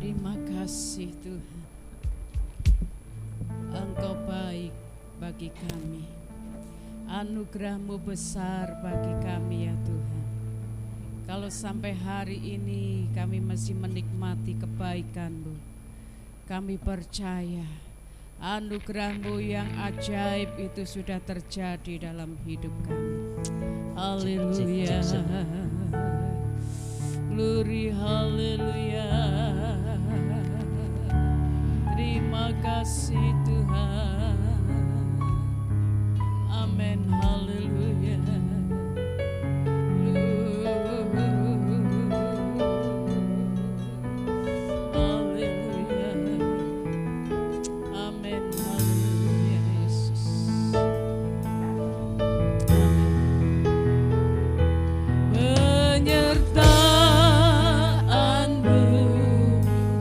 Terima kasih Tuhan, Engkau baik bagi kami. Anugerah-Mu besar bagi kami ya Tuhan. Kalau sampai hari ini kami masih menikmati kebaikan-Mu, kami percaya anugerah-Mu yang ajaib itu sudah terjadi dalam hidup kami. Haleluya, glory, haleluya. Terima kasih Tuhan. Amin, haleluya. Haleluya. Amin, haleluya Yesus. Penyertaan-Mu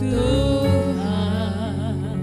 Tuhan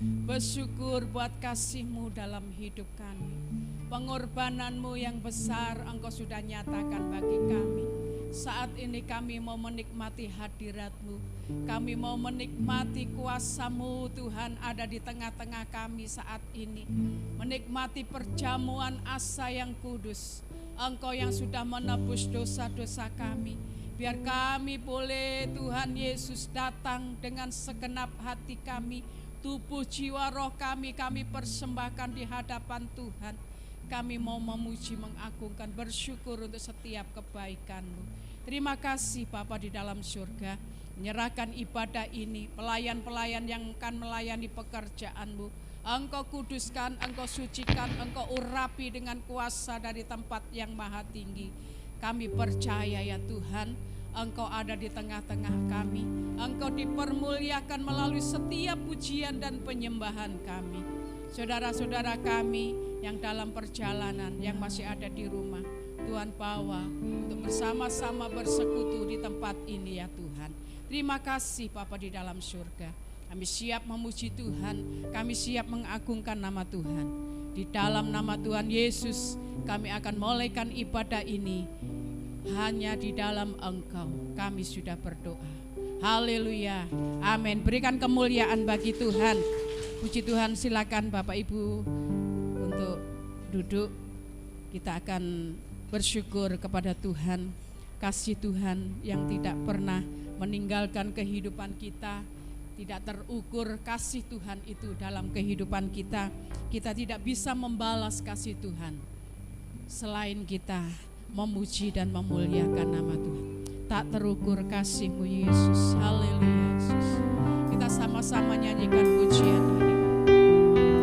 Bersyukur buat kasih-Mu dalam hidup kami. Pengorbanan-Mu yang besar Engkau sudah nyatakan bagi kami. Saat ini kami mau menikmati hadirat-Mu. Kami mau menikmati kuasa-Mu Tuhan ada di tengah-tengah kami saat ini. Menikmati perjamuan asa yang kudus. Engkau yang sudah menebus dosa-dosa kami. Biar kami boleh Tuhan Yesus datang dengan segenap hati kami. Tubuh, jiwa, roh kami persembahkan di hadapan Tuhan. Kami mau memuji, mengagungkan, bersyukur untuk setiap kebaikan-Mu. Terima kasih Bapa di dalam surga. Menyerahkan ibadah ini, pelayan-pelayan yang akan melayani pekerjaan-Mu. Engkau kuduskan, Engkau sucikan, Engkau urapi dengan kuasa dari tempat yang maha tinggi. Kami percaya ya Tuhan, Engkau ada di tengah-tengah kami. Engkau dipermuliakan melalui setiap pujian dan penyembahan kami. Saudara-saudara kami yang dalam perjalanan, yang masih ada di rumah, Tuhan bawa untuk bersama-sama bersekutu di tempat ini ya Tuhan. Terima kasih Bapa di dalam surga. Kami siap memuji Tuhan, kami siap mengagungkan nama Tuhan. Di dalam nama Tuhan Yesus kami akan mulaikan ibadah ini. Hanya di dalam Engkau kami sudah berdoa. Haleluya, amin. Berikan kemuliaan bagi Tuhan. Puji Tuhan, silakan Bapak Ibu untuk duduk. Kita akan bersyukur kepada Tuhan. Kasih Tuhan yang tidak pernah meninggalkan kehidupan kita. Tidak terukur kasih Tuhan itu dalam kehidupan kita. Kita tidak bisa membalas kasih Tuhan selain kita memuji dan memuliakan nama Tuhan. Tak terukur kasih-Mu Yesus. Haleluya Yesus. Kita sama-sama nyanyikan pujian ini.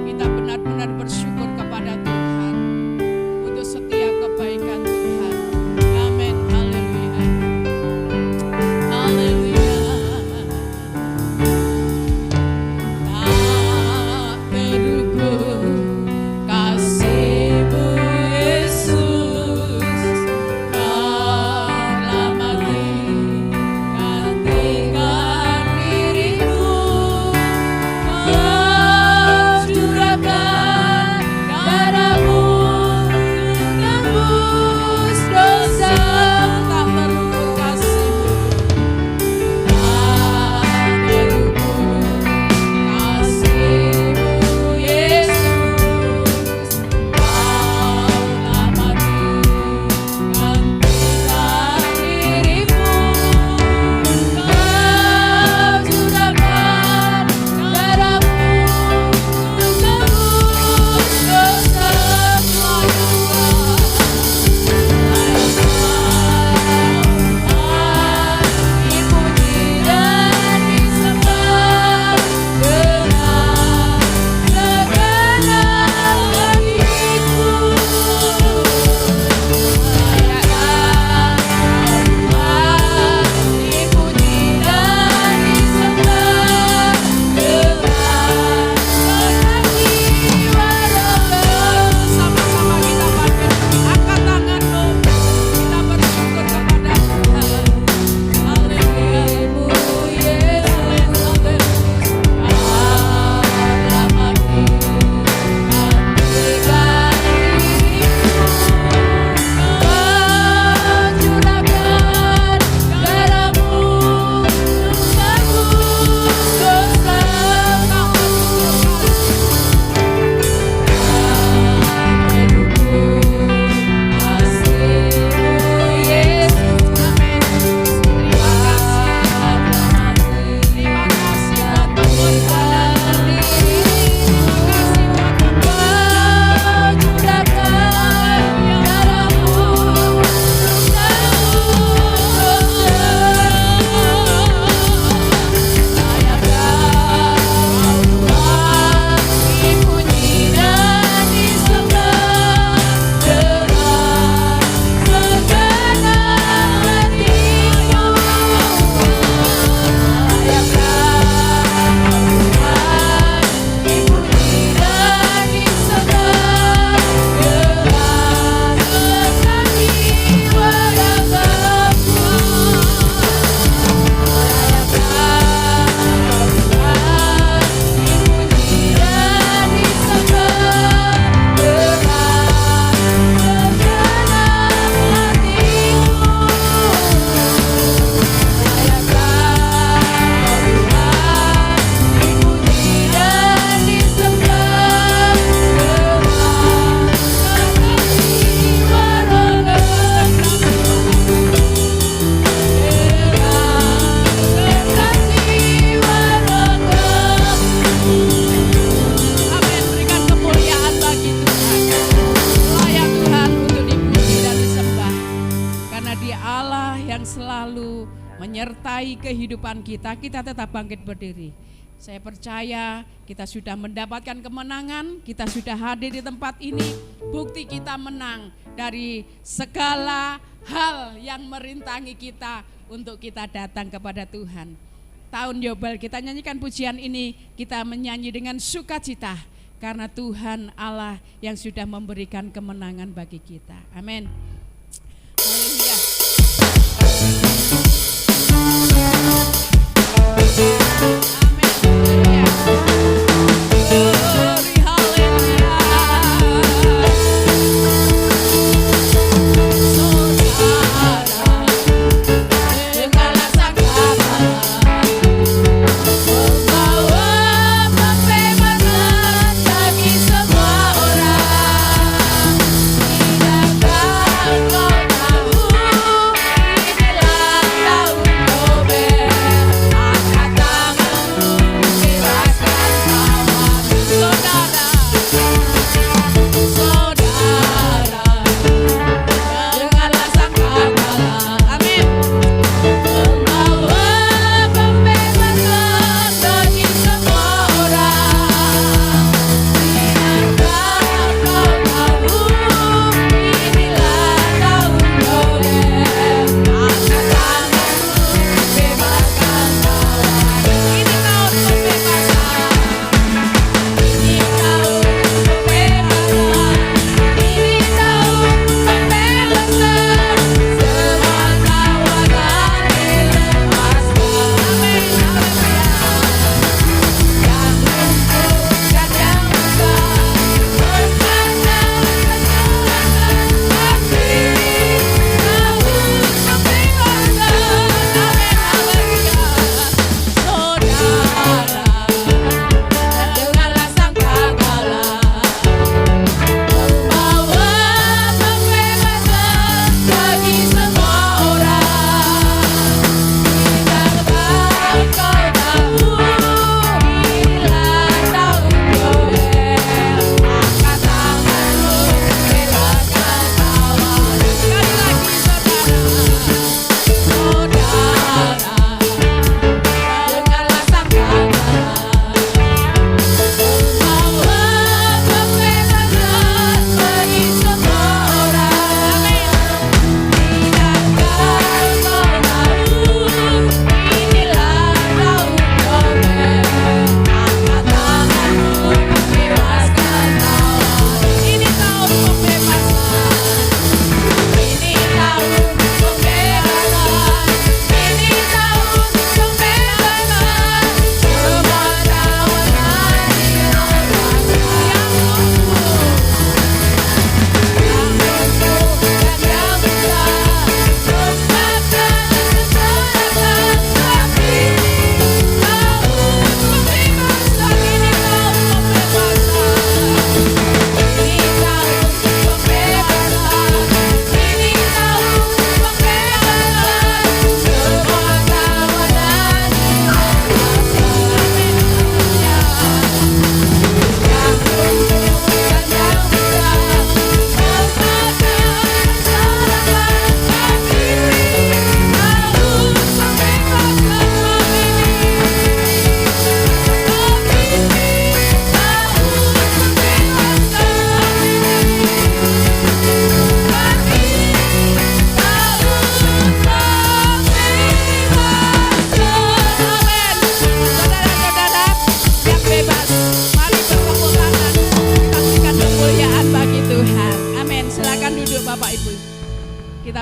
Kita benar-benar bersyukur kepada Tuhan untuk setiap kebaikan Tuhan. Amin. Haleluya. Haleluya. Tak terukur kasih-Mu Yesus. Kau mati gantikan diriku. menyertai kehidupan kita, kita tetap bangkit berdiri. Saya percaya kita sudah mendapatkan kemenangan, kita sudah hadir di tempat ini, bukti kita menang dari segala hal yang merintangi kita untuk kita datang kepada Tuhan. Tahun Yobel kita nyanyikan pujian ini, kita menyanyi dengan sukacita karena Tuhan Allah yang sudah memberikan kemenangan bagi kita. Amin. Haleluya.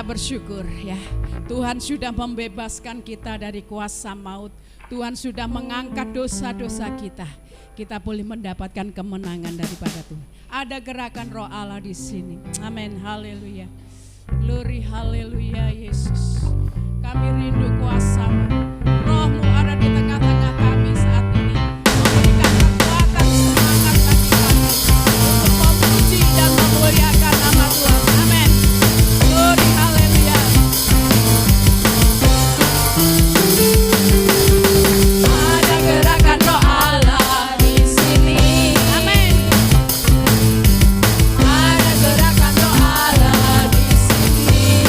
bersyukur ya. Tuhan sudah membebaskan kita dari kuasa maut. Tuhan sudah mengangkat dosa-dosa kita. Kita boleh mendapatkan kemenangan daripada Tuhan. Ada gerakan Roh Allah di sini. Amin. Haleluya. Glory, haleluya Yesus. Kami rindu kuasa-Mu. Roh-Mu ada di tengah-tengah kami saat ini. Memberikan kekuatan, semangat bagi kami untuk memuji dan memuliakan nama Tuhan. Amin. Glory, haleluya. Ada gerakan Roh Allah di sini. Amin. Ada gerakan Roh Allah di sini.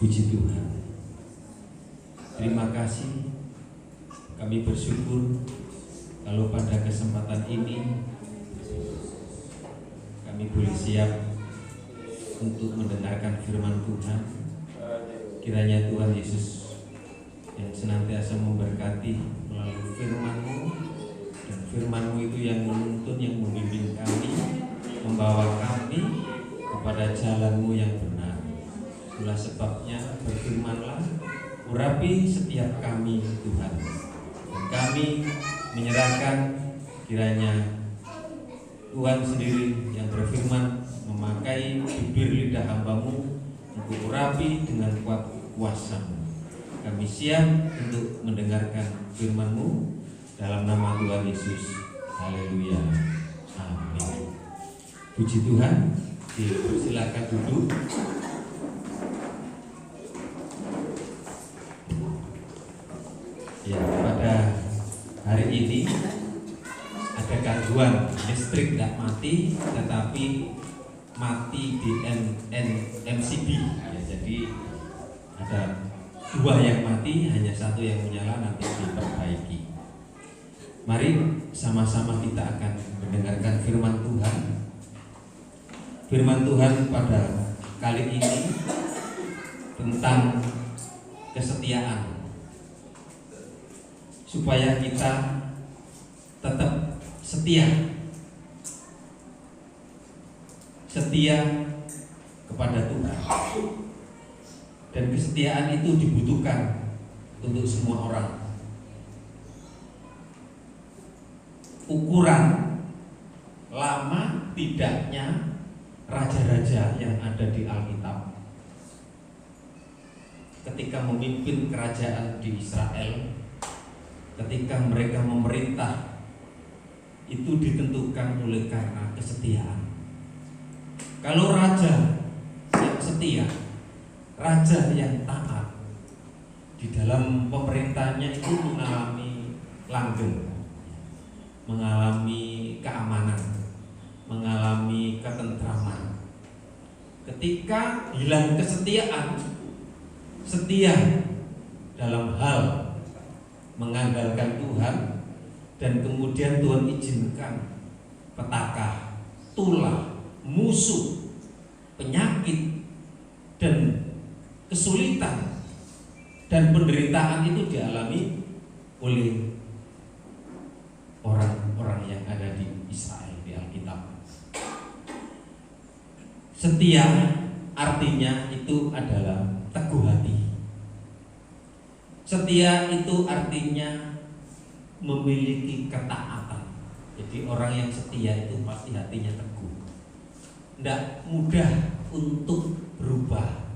Puji Tuhan. Terima kasih. Kami bersyukur kalau pada kesempatan ini kami boleh siap untuk mendengarkan firman Tuhan. Kiranya Tuhan Yesus yang senantiasa memberkati melalui firman-Mu, dan firman-Mu itu yang menuntun, yang membimbing kami, membawa kami kepada jalan-Mu yang benar. Itulah sebabnya berfirman-Lah, urapi setiap kami Tuhan. Dan kami menyerahkan kiranya Tuhan sendiri yang berfirman memakai bibir lidah hamba-Mu untuk urapi dengan kuat kuasa-Mu. Kami siap untuk mendengarkan firman-Mu dalam nama Tuhan Yesus. Haleluya. Amin. Puji Tuhan. Silakan duduk. Ya, pada hari ini ada gangguan listrik, tidak mati, tetapi mati di MCB. Ya, jadi ada dua yang mati, hanya satu yang menyala, nanti diperbaiki. Mari sama-sama kita akan mendengarkan firman Tuhan. Firman Tuhan pada kali ini tentang kesetiaan, supaya kita tetap setia kepada Tuhan. Dan kesetiaan itu dibutuhkan untuk semua orang. Ukuran lama tidaknya raja-raja yang ada di Alkitab ketika memimpin kerajaan di Israel, ketika mereka memerintah, itu ditentukan oleh karena kesetiaan. Kalau raja yang setia, raja yang taat, di dalam pemerintahnya itu mengalami langgeng, mengalami keamanan, mengalami ketentraman. Ketika hilang kesetiaan, setia dalam hal mengandalkan Tuhan, dan kemudian Tuhan izinkan petaka, tulah, musuh, penyakit, dan kesulitan dan penderitaan itu dialami oleh orang-orang yang ada di Israel di Alkitab. Setia artinya itu adalah teguh hati. Setia itu artinya memiliki ketaatan. Jadi orang yang setia itu pasti hatinya teguh, tidak mudah untuk berubah,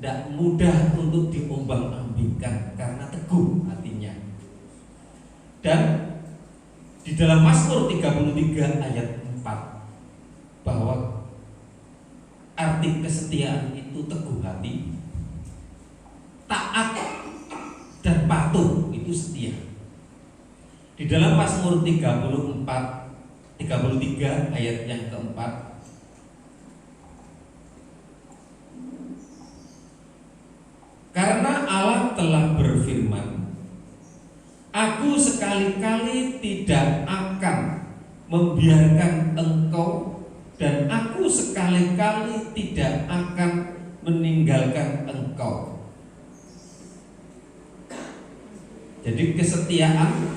tidak mudah untuk diombang-ambingkan, karena teguh hatinya. Dan di dalam Mazmur 33 ayat 4, bahwa arti kesetiaan itu teguh hati, taat, dan patuh, itu setia. Di dalam Mazmur 33 ayat yang keempat, karena Allah telah berfirman, aku sekali-kali tidak akan membiarkan engkau, dan aku sekali-kali tidak akan meninggalkan engkau. Jadi kesetiaan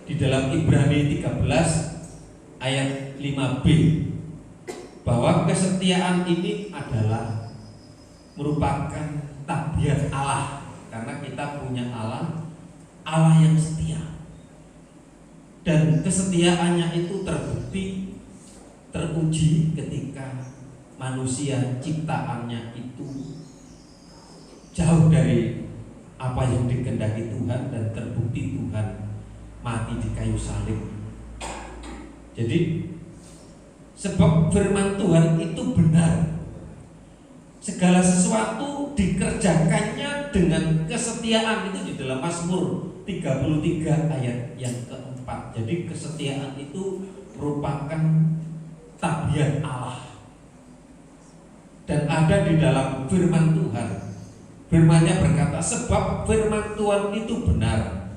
di dalam Ibrani 13 ayat 5b, bahwa kesetiaan ini adalah merupakan tabiat Allah, karena kita punya Allah yang setia. Dan kesetiaannya itu teruji ketika manusia ciptaannya itu jauh dari apa yang dikehendaki Tuhan, dan terbukti Tuhan mati di kayu salib. Jadi sebab firman Tuhan itu benar, segala sesuatu dikerjakannya dengan kesetiaan. Itu di dalam Mazmur 33 ayat yang keempat. Jadi kesetiaan itu merupakan tabiat Allah. dan ada di dalam firman Tuhan. Firman-Nya berkata, sebab firman Tuhan itu benar.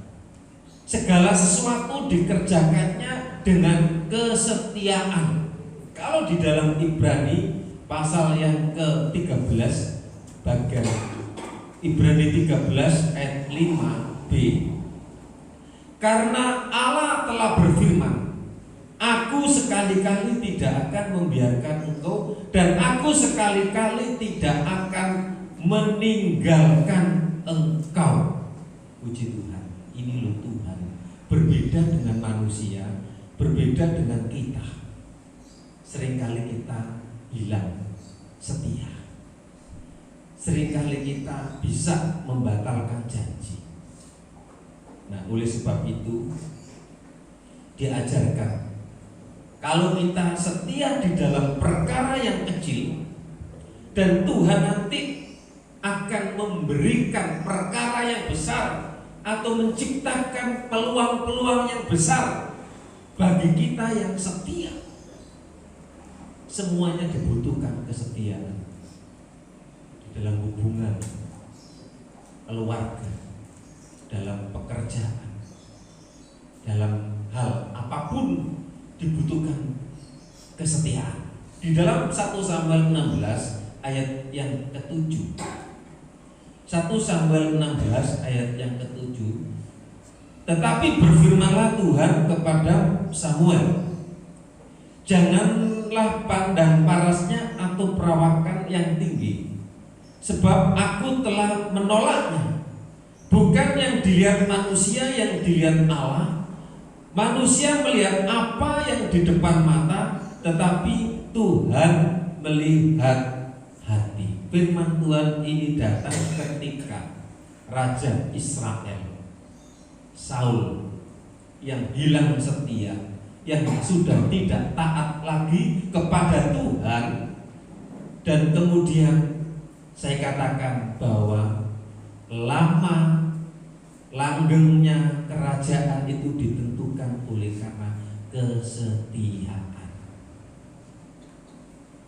Segala sesuatu dikerjakannya dengan kesetiaan. Kalau di dalam Ibrani pasal yang ke-13 bagian Ibrani 13 ayat 5b, karena Allah telah berfirman, aku sekali-kali tidak akan membiarkan engkau, dan aku sekali-kali tidak akan meninggalkan engkau. Puji Tuhan. Ini loh Tuhan, berbeda dengan manusia, berbeda dengan kita. Seringkali kita hilang setia. Seringkali kita bisa membatalkan janji. Nah, oleh sebab itu diajarkan, kalau kita setia di dalam perkara yang kecil, dan Tuhan nanti akan memberikan perkara yang besar atau menciptakan peluang-peluang yang besar bagi kita yang setia. Semuanya dibutuhkan kesetiaan di dalam hubungan keluarga, dalam pekerjaan, dalam hal apapun dibutuhkan kesetiaan. Di dalam 1 Samuel 16 ayat yang ke-7, 1 Samuel 16 ayat yang ke-7, tetapi berfirmanlah Tuhan kepada Samuel, janganlah pandang parasnya atau perawakan yang tinggi, sebab aku telah menolaknya. Bukan yang dilihat manusia, yang dilihat Allah. Manusia melihat apa yang di depan mata, tetapi Tuhan melihat hati. Firman Tuhan ini datang ketika Raja Israel Saul yang hilang setia, yang sudah tidak taat lagi kepada Tuhan, dan kemudian saya katakan bahwa lama langgengnya kerajaan itu ditentukan oleh karena kesetiaan.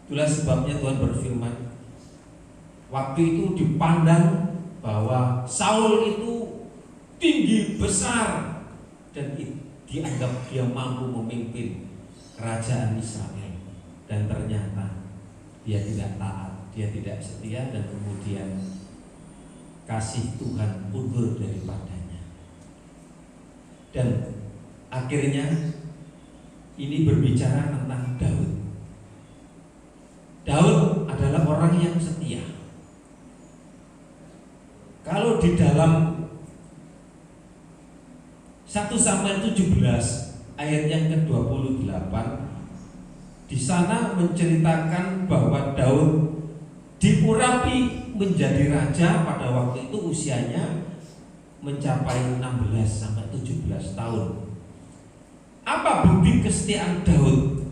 Itulah sebabnya Tuhan berfirman, waktu itu dipandang bahwa Saul itu tinggi besar dan dianggap dia mampu memimpin kerajaan Israel, dan ternyata dia tidak taat, dia tidak setia, dan kemudian kasih Tuhan mundur daripadanya. Dan akhirnya ini berbicara tentang Daud. Daud adalah orang yang setia. Kalau di dalam 1 Samuel 17 ayat yang ke-28, di sana menceritakan bahwa Daud diurapi menjadi raja pada waktu itu usianya mencapai 16 sampai 17 tahun. Apa bukti kesetiaan Daud?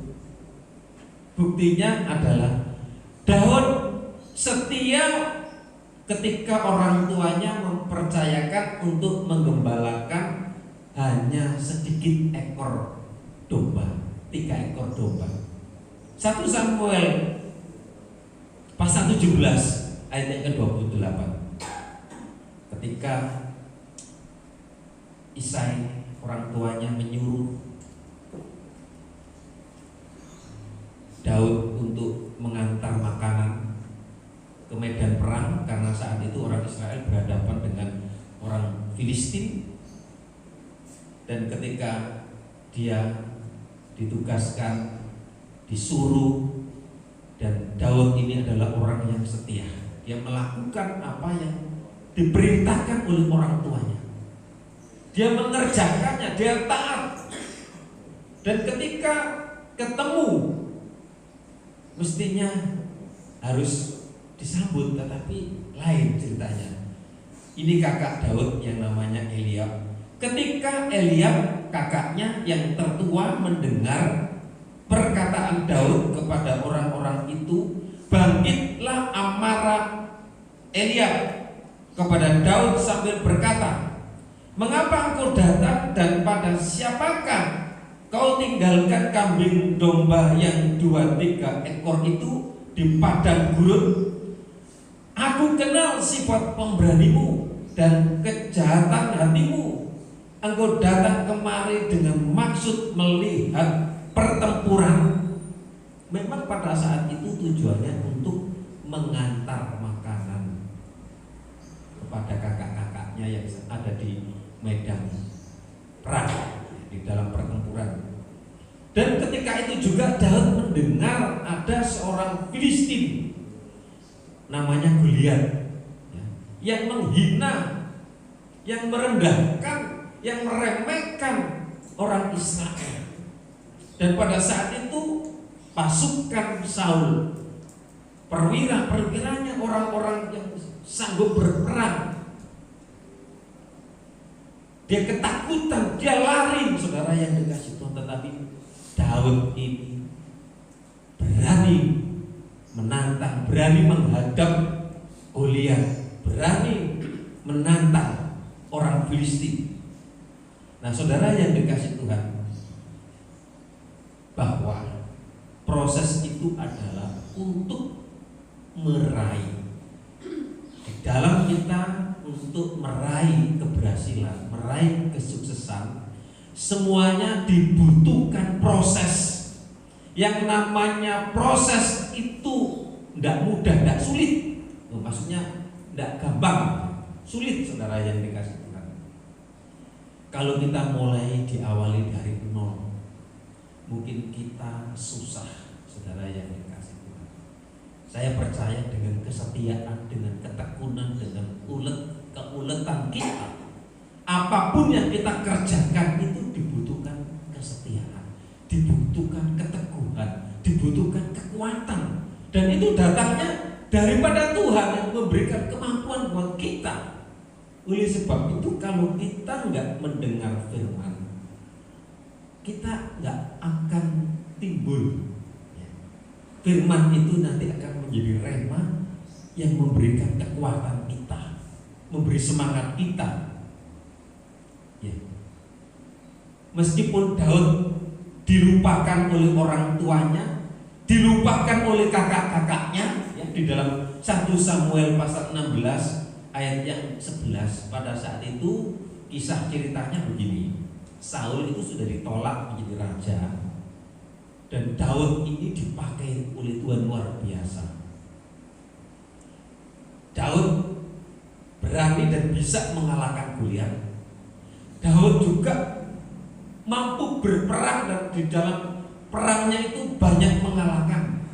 Buktinya adalah Daud setia ketika orang tuanya mempercayakan untuk menggembalakan hanya sedikit ekor domba, 3 ekor domba. 1 Samuel pasal 17 ayat yang ke-28, ketika Isai orang tuanya menyuruh Daud untuk mengantar makanan ke medan perang, karena saat itu orang Israel berhadapan dengan orang Filistin. Dan ketika dia ditugaskan, disuruh, dan Daud ini adalah orang yang setia, dia melakukan apa yang diperintahkan oleh orang tuanya, dia mengerjakannya, dia taat. Dan ketika ketemu, mestinya harus disambut, tetapi lain ceritanya. Ini kakak Daud yang namanya Eliab. Ketika Eliab kakaknya yang tertua mendengar perkataan Daud kepada orang-orang itu, bangkitlah amarah Eliab kepada Daud sambil berkata, mengapa engkau datang, dan pada siapakah kau tinggalkan kambing domba yang 2-3 ekor itu di padang gurun. Aku kenal sifat pemberanimu dan kejahatan hatimu. Engkau datang kemari dengan maksud melihat pertempuran. Memang pada saat itu tujuannya untuk mengantar makanan kepada kakak-kakaknya yang ada di medan perang, di dalam pertempuran. Dan ketika itu juga Daud mendengar ada seorang Filistin namanya Goliat, yang menghina, yang merendahkan, yang meremehkan orang Israel. Dan pada saat itu pasukan Saul, perwira-perwiranya, orang-orang yang sanggup berperang, dia ketakutan, dia lari, saudara yang dikasih Tuhan. Tetapi Daud ini berani menantang, berani menghadap Goliat, berani menantang orang Filistin. Nah, saudara yang dikasih Tuhan, bahwa proses itu adalah untuk meraih, di dalam kita untuk meraih keberhasilan, meraih kesuksesan, semuanya dibutuhkan proses. Yang namanya proses itu tidak mudah, tidak sulit. Maksudnya tidak gampang, sulit, saudara yang dikasih Tuhan. Kalau kita mulai diawali dari nol, mungkin kita susah, saudara yang dikasih Tuhan. Saya percaya dengan kesetiaan, dengan ketekunan, dengan keuletan kita, apapun yang kita kerjakan itu dibutuhkan kesetiaan, dibutuhkan keteguhan, dibutuhkan kekuatan. Dan itu datangnya daripada Tuhan yang memberikan kemampuan buat kita. Oleh sebab itu, kalau kita nggak mendengar firman, kita nggak akan timbul. Firman itu nanti akan menjadi rema yang memberikan kekuatan kita, memberi semangat kita. Ya. Meskipun Daud dilupakan oleh orang tuanya, dilupakan oleh kakak-kakaknya, ya, di dalam 1 Samuel pasal 16 ayat yang 11, pada saat itu kisah ceritanya begini. Saul itu sudah ditolak menjadi raja, dan Daud ini dipakai oleh Tuhan luar biasa. Daud berani dan bisa mengalahkan Goliat. Daud juga mampu berperang, dan di dalam perangnya itu banyak mengalahkan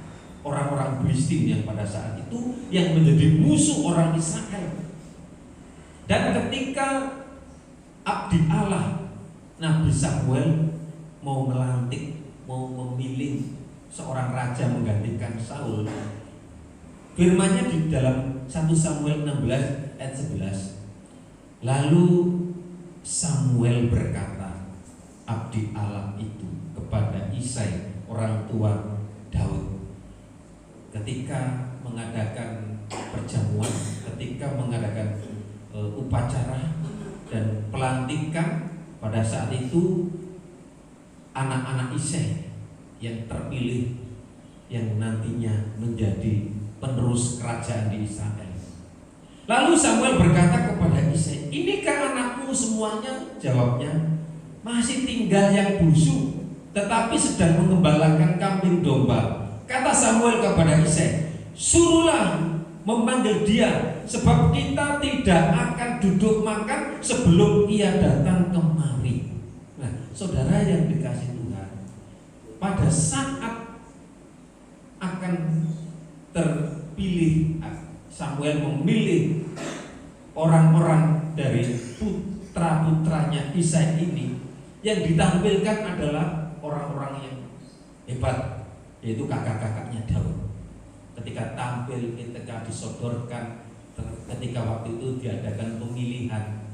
orang-orang Filistin yang pada saat itu yang menjadi musuh orang Israel. Dan ketika abdi Allah Nabi Samuel mau melantik, mau memilih seorang raja menggantikan Saul, firman-Nya di dalam 1 Samuel 16 ayat 11. Lalu Samuel berkata, abdi Allah itu, kepada Isai orang tua Daud, ketika mengadakan perjamuan, ketika mengadakan upacara dan pelantikan, pada saat itu anak-anak Isai yang terpilih, yang nantinya menjadi penerus kerajaan di Israel. Lalu Samuel berkata kepada Isai, inikah anakmu semuanya? Jawabnya, masih tinggal yang busuk, tetapi sedang mengembalakan kambing domba. Kata Samuel kepada Isai, suruhlah memanggil dia, sebab kita tidak akan duduk makan sebelum ia datang kemari. Nah, saudara yang dikasih Tuhan, pada saat akan terpilih, Samuel memilih orang-orang dari putra-putranya Isai ini, yang ditampilkan adalah orang-orang yang hebat, yaitu kakak-kakaknya Daud. Ketika tampil, ketika disodorkan, ketika waktu itu diadakan pemilihan,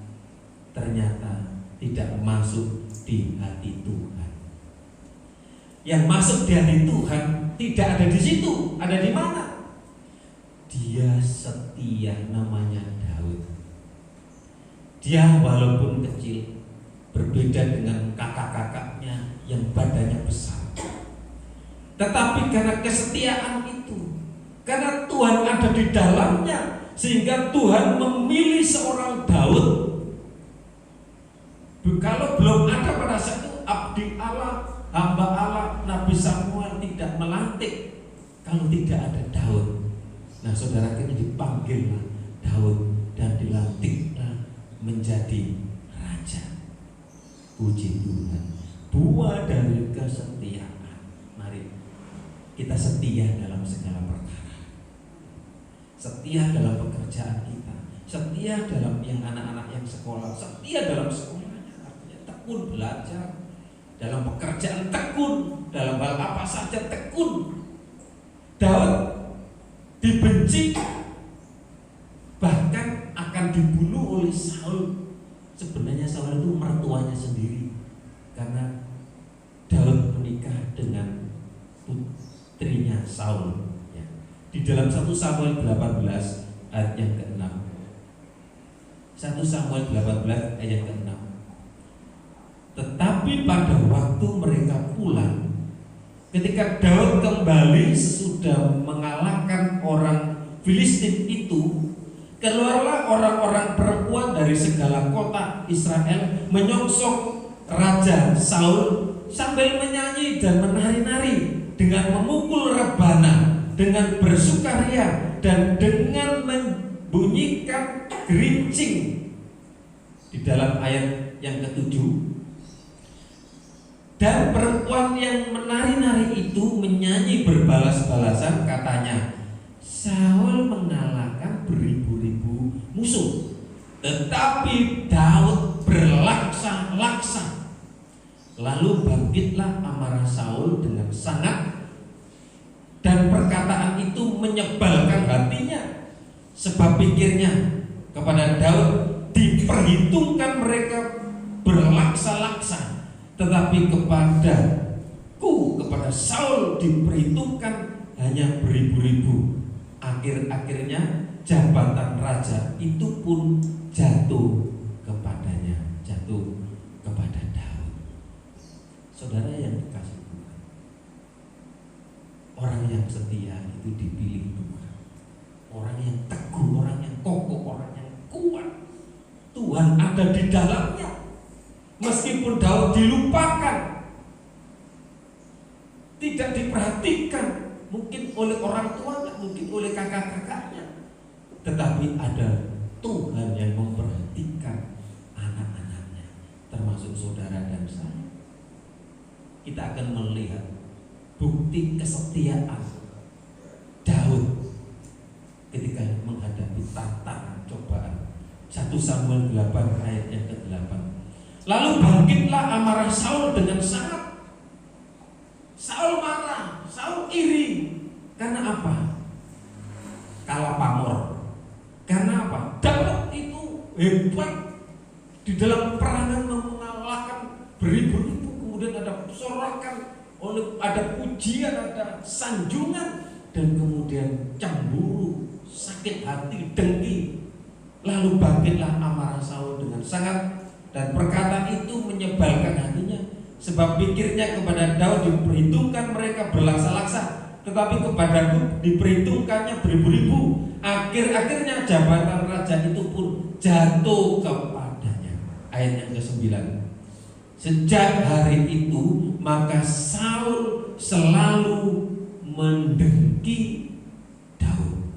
ternyata tidak masuk di hati Tuhan. Yang masuk di hati Tuhan tidak ada di situ. Ada di mana? Dia setia, namanya Daud. Dia walaupun kecil, berbeda dengan kakak-kakaknya yang badannya besar, tetapi karena kesetiaan itu, Karena Tuhan ada di dalamnya, sehingga Tuhan memilih seorang Daud. Kalau belum ada pada saat itu abdi Allah, hamba Allah, Nabi Samuel tidak melantik kalau tidak ada Daud. Nah, saudara, kini dipanggillah Daud dan dilantiklah menjadi raja. Puji Tuhan, buah dari kesetiaan. Mari kita setia dalam segala perkara, setia dalam pekerjaan kita, setia dalam yang anak-anak yang sekolah, setia dalam sekolahnya, artinya tekun belajar, dalam pekerjaan tekun, dalam hal apa saja tekun. Daud dibenci, bahkan akan dibunuh oleh Saul. Sebenarnya Saul itu mertuanya sendiri, karena Daud menikah dengan putrinya Saul. Di dalam 1 Samuel 18 ayat yang ke-6. 1 Samuel 18 ayat ke-6. Tetapi pada waktu mereka pulang, ketika Daud kembali sesudah mengalahkan orang Filistin itu, keluarlah orang-orang perempuan dari segala kota Israel menyongsong Raja Saul sambil menyanyi dan menari-nari, dengan memukul rebana, dengan bersukaria, dan dengan membunyikan gerincing. Di dalam ayat yang ke-7, dan perempuan yang menari-nari itu menyanyi berbalas-balasan, katanya, Saul mengalahkan beribu-ribu musuh, tetapi Daud berlaksa-laksa. Lalu bangkitlah amarah Saul dengan sangat, dan perkataan itu menyebalkan hatinya, sebab pikirnya kepada Daud diperhitungkan mereka berlaksa-laksa, tetapi kepada Saul diperhitungkan hanya beribu-ribu. Akhir-akhirnya jabatan raja itu pun jatuh kepadanya, jatuh kepada Daud. Saudara yang dikasih Tuhan, orang yang setia itu dipilih Tuhan, orang yang teguh, orang yang kokoh, orang yang kuat. Tuhan ada di dalamnya. Meskipun Daud dilupakan, tidak diperhatikan, mungkin oleh orang tuanya, mungkin oleh kakak-kakaknya, tetapi ada Tuhan yang memperhatikan anak-anaknya, termasuk saudara dan saya. Kita akan melihat bukti kesetiaan Daud ketika menghadapi tantangan cobaan. 1 Samuel 8 ayat yang ke-8. Lalu bangkitlah amarah Saul dengan sangat. Saul marah, Saul iri. Karena apa? Kalah pamor. Karena apa? Daud itu hebat di dalam perangan mengalahkan beribu-ribu. Kemudian ada sorakan, ada pujian, ada sanjungan, dan kemudian cemburu, sakit hati, dengki. Lalu bangkitlah amarah Saul dengan sangat, dan perkataan itu menyebalkan hatinya, sebab pikirnya kepada Daud diperhitungkan mereka berlaksa-laksa, tetapi kepadaku diperhitungkannya beribu-ribu. Akhir-akhirnya jabatan raja itu pun jatuh kepadanya. Ayat yang ke-9. Sejak hari itu maka Saul selalu mendengki Daud.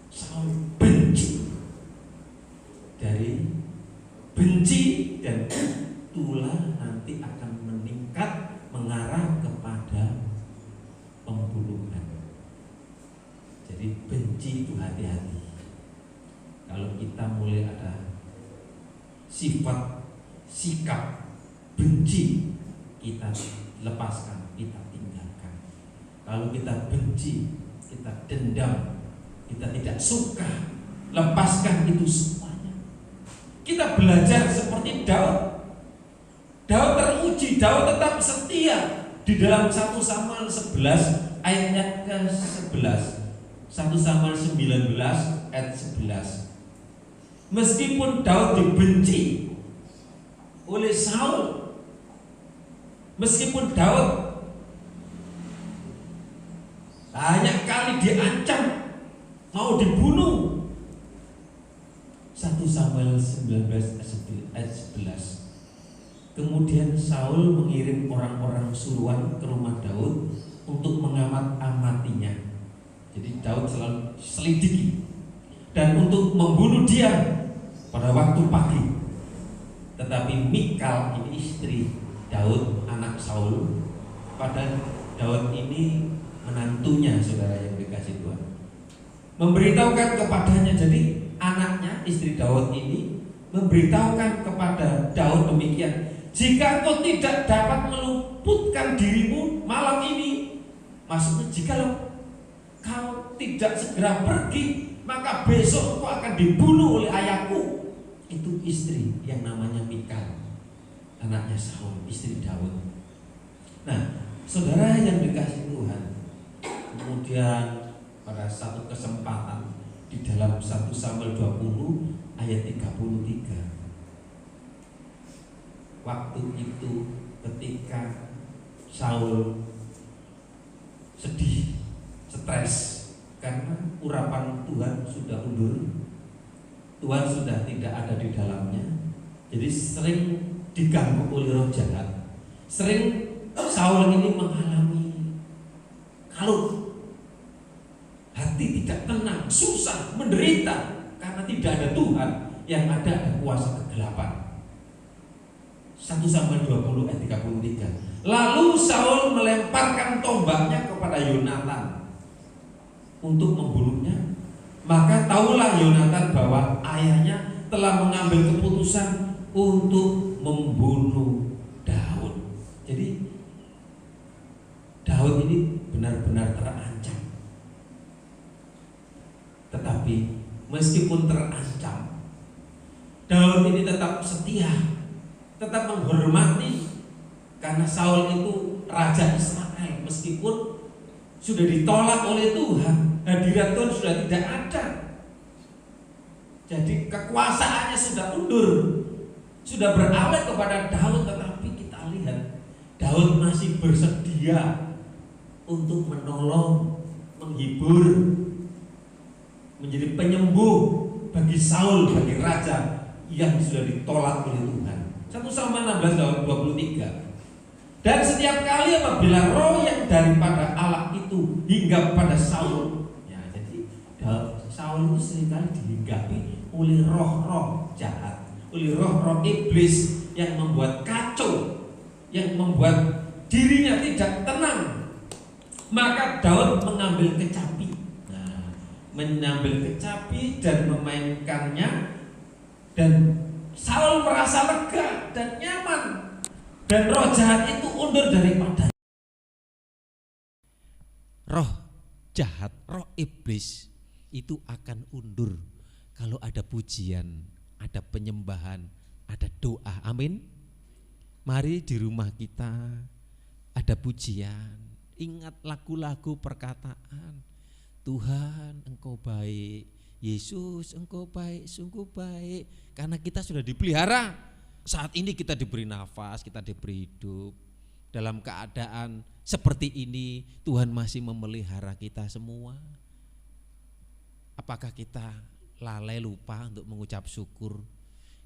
Saul benci. Dari benci, dan itulah nanti akan meningkat mengarah kepada pembunuhan. Jadi benci itu hati-hati. Kalau kita mulai ada sifat, sikap benci, kita lepaskan, kita tinggalkan. Kalau kita benci, kita dendam, kita tidak suka, lepaskan itu semuanya. Kita belajar seperti Daud. Daud teruji, Daud tetap setia di dalam 1 Samuel 11 ayatnya ke-11. 1 Samuel 19 ayat 11. Meskipun Daud dibenci oleh Saul, meskipun Daud banyak kali diancam mau dibunuh. 1 Samuel 19 ayat 11. Kemudian Saul mengirim orang-orang suruhan ke rumah Daud untuk mengamat-amatinya. Jadi Daud selalu selidiki dan untuk membunuh dia pada waktu pagi. Tetapi Mikal, ini istri Daud, anak Saul, pada Daud ini menantunya, saudara yang dikasih Tuhan, memberitahukan kepadanya. Jadi anaknya, istri Daud ini memberitahukan kepada Daud demikian, jika kau tidak dapat meluputkan dirimu malam ini, maksudnya jikalau kau tidak segera pergi, maka besok kau akan dibunuh oleh ayahku. Itu istri yang namanya Mikal, anaknya Saul, istri Daud. Nah, saudara yang dikasih Tuhan, kemudian pada satu kesempatan di dalam 1 Samuel 20 ayat 33, waktu itu ketika Saul sedih, stres karena urapan Tuhan sudah undur, Tuhan sudah tidak ada di dalamnya. Jadi sering diganggu oleh roh jahat. Sering Saul ini mengalami kalut, hati tidak tenang, susah, menderita karena tidak ada Tuhan, yang ada kuasa kegelapan. 1 Samuel 20 ayat 33. Lalu Saul melemparkan tombaknya kepada Yonatan untuk membunuhnya. Maka tahulah Yonatan bahwa ayahnya telah mengambil keputusan untuk membunuh Daud. Jadi Daud ini benar-benar terancam. Tetapi meskipun terancam, Daud ini tetap setia, tetap menghormati, karena Saul itu raja Israel. Meskipun sudah ditolak oleh Tuhan, hadirat Tuhan sudah tidak ada, jadi kekuasaannya sudah undur, sudah beralih kepada Daud. Tetapi kita lihat Daud masih bersedia untuk menolong, menghibur, menjadi penyembuh bagi Saul, bagi raja yang sudah ditolak oleh Tuhan. 1 Samuel 16 ayat 23. Dan setiap kali apabila roh yang daripada Allah itu hinggap pada Saul, ya, jadi Saul itu seringkali dihinggapi oleh roh-roh jahat, oleh roh-roh iblis yang membuat kacau, yang membuat dirinya tidak tenang. Maka Daud mengambil kecapi, mengambil kecapi dan memainkannya, dan Saul merasa lega dan nyaman, dan roh jahat itu undur daripada. Roh jahat, roh iblis itu akan undur kalau ada pujian, ada penyembahan, ada doa. Amin. Mari di rumah kita ada pujian, ingat lagu-lagu perkataan, Tuhan Engkau baik, Yesus Engkau baik, sungguh baik. Karena kita sudah dipelihara. Saat ini kita diberi nafas, kita diberi hidup. Dalam keadaan seperti ini Tuhan masih memelihara kita semua. Apakah kita lalai, lupa untuk mengucap syukur?